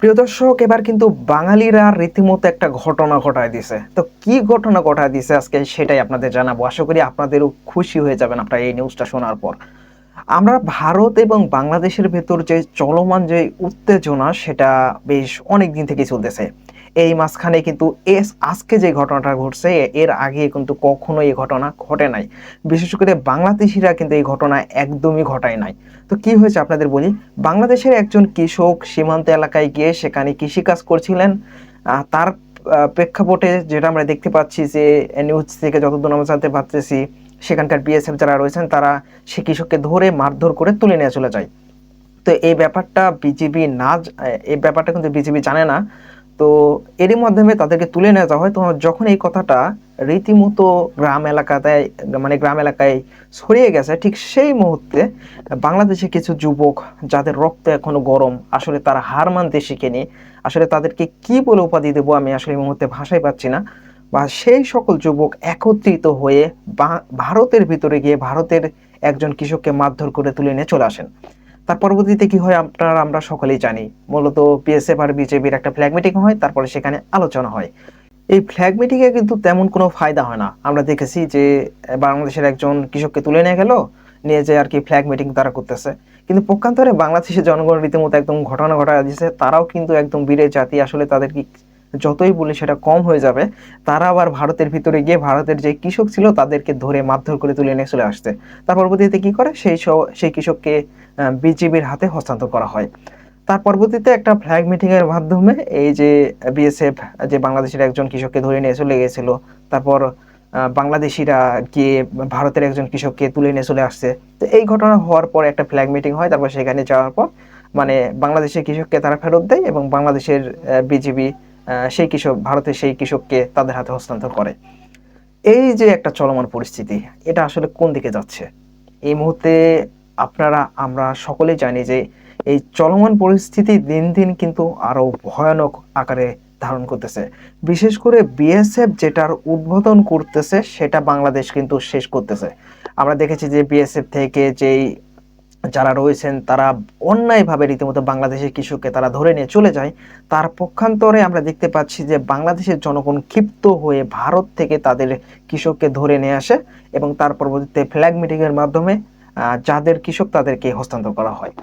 প্রিয় দর্শক, এবার কিন্তু বাঙালিরা রীতিমতো একটা ঘটনা ঘটায় দিছে। তো কি ঘটনা ঘটায় দিছে আজকে সেটাই আপনাদের জানাবো। আশা করি আপনাদেরও খুশি হয়ে যাবেন আপনারা এই নিউজটা শোনার পর। আমরা ভারত এবং বাংলাদেশের ভেতর যে চলমান যে উত্তেজনা সেটা বেশ অনেকদিন থেকেই চলতেছে। এই মাঝখানে কিন্তু আজকে যে ঘটনাটা ঘটছে এর আগে কিন্তু কখনো এই ঘটনা ঘটে নাই। বিশেষ করে বাংলাদেশিরা কিন্তু এই ঘটনা একদমই ঘটায় নাই। তো কি হয়েছে আপনাদের বলি। বাংলাদেশের একজন কৃষক সীমান্ত এলাকায় গিয়ে সেখানে কৃষিকাজ করছিলেন। তার প্রেক্ষাপটে যেটা আমরা দেখতে পাচ্ছি যে নিউজ থেকে যতদূর আমরা জানতে পারতেছি সেখানকার বিএসএফ যারা রয়েছেন তারা সে কৃষককে ধরে মারধর করে তুলে নিয়ে চলে যায়। তো এই ব্যাপারটা বিজিবি না এই ব্যাপারটা কিন্তু বিজিবি জানে না। তো এরই মাধ্যমে তাদেরকে তুলে নিয়ে যাওয়া হয়। তো যখন এই কথাটা রীতিমতো গ্রাম এলাকায় ছড়িয়ে গেছে, ঠিক সেই মুহূর্তে বাংলাদেশে কিছু যুবক যাদের রক্ত এখনো গরম, আসলে তারা হার মানতে শিখেনি। আসলে তাদেরকে কি বলে উপাধি দেবো আমি আসলে এই মুহূর্তে ভাষাই পাচ্ছি না। বা সেই সকল যুবক একত্রিত হয়ে ভারতের ভিতরে গিয়ে ভারতের একজন কৃষককে মারধর করে তুলে নিয়ে চলে আসেন। তার পরবর্তীতে কি হয় আমরা সকলেই জানি। মূলত বিএসএফ আর বিজেপির একটা ফ্ল্যাগ মিটিং হয়, তারপরে সেখানে আলোচনা হয়। এই ফ্ল্যাগ মিটিং এ কিন্তু তেমন কোনো ফায়দা হয় না। আমরা দেখেছি যে বাংলাদেশের একজন কৃষককে তুলে নিয়ে গেল, নিয়ে যে আর কি ফ্ল্যাগ মিটিং তারা করতেছে। কিন্তু পক্ষান্তরে বাংলাদেশের জনগণ রীতিমতো একদম ঘটনা ঘটায় দিচ্ছে। তারাও কিন্তু একদম বীরের জাতি, আসলে তাদের কি যতই বলি সেটা কম হয়ে যাবে। তারা আবার ভারতের ভিতরে গিয়ে ভারতের যে কৃষক ছিল তাদেরকে ধরে মারধর করে তুলে নিয়ে চলে আসছে। তার পরবর্তীতে কি করে সেই কৃষককে বিজিবির হাতে হস্তান্তর করা হয়। তার পরবর্তীতে একটা ফ্ল্যাগ মিটিং এর মাধ্যমে এই যে বিএসএফ যে বাংলাদেশের একজন কৃষককে ধরে নিয়ে চলে গেছিল, তারপর বাংলাদেশিরা গিয়ে ভারতের একজন কৃষককে তুলে নিয়ে চলে আসছে। তো এই ঘটনা হওয়ার পর একটা ফ্ল্যাগ মিটিং হয়, তারপর সেখানে যাওয়ার পর মানে বাংলাদেশের কৃষককে তারা ফেরত দেয় এবং বাংলাদেশের বিজিবি ভারতের সেই কৃষককে তাদের হাতে হস্তান্তর করে। এই যে একটা চলমান পরিস্থিতি, এটা আসলে কোন দিকে যাচ্ছে এই মুহূর্তে আমরা সকলেই জানি যে এই চলমান পরিস্থিতি দিন দিন কিন্তু আরো ভয়ানক আকারে ধারণ করতেছে। বিশেষ করে বিএসএফ যেটার উদ্বোধন করতেছে সেটা বাংলাদেশ কিন্তু শেষ করতেছে। আমরা দেখেছি যে বিএসএফ থেকে যেই যারা রয়েছেন তারা অন্যায়ভাবে রীতিমতো বাংলাদেশের কৃষককে তারা ধরে নিয়ে চলে যায়। তার পক্ষান্তরে আমরা দেখতে পাচ্ছি যে বাংলাদেশের জনগণ ক্ষিপ্ত হয়ে ভারত থেকে তাদের কৃষককে ধরে নিয়ে আসে এবং তার পরবর্তীতে ফ্ল্যাগ মিটিং এর মাধ্যমে যাদের কৃষক তাদেরকে হস্তান্তর করা হয়।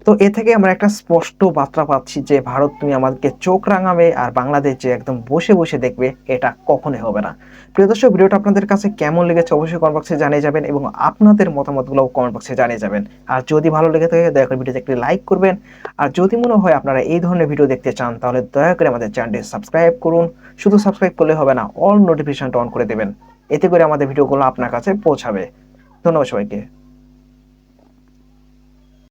তো এ থেকে আমরা একটা স্পষ্ট বার্তা পাচ্ছি যে ভারত তুমি আমাদেরকে চোখ রাঙাবে আর বাংলাদেশ যে একদম বসে বসে দেখবে, এটা কখনোই হবে না। প্রিয় দর্শক, ভিডিওটা আপনাদের কাছে কেমন লেগেছে অবশ্যই কমেন্ট বক্সে জানিয়ে যাবেন এবং আপনাদের মতামতগুলো কমেন্ট বক্সে জানিয়ে যাবেন। আর যদি ভালো লেগে থাকে দয়া করে ভিডিওতে একটি লাইক করবেন। আর যদি মনে হয় আপনারা এই ধরনের ভিডিও দেখতে চান তাহলে দয়া করে আমাদের চ্যানেলটি সাবস্ক্রাইব করুন। শুধু সাবস্ক্রাইব করলে হবে না, অল নোটিফিকেশনটা অন করে দেবেন। এতে করে আমাদের ভিডিওগুলো আপনার কাছে পৌঁছাবে। ধন্যবাদ সবাইকে।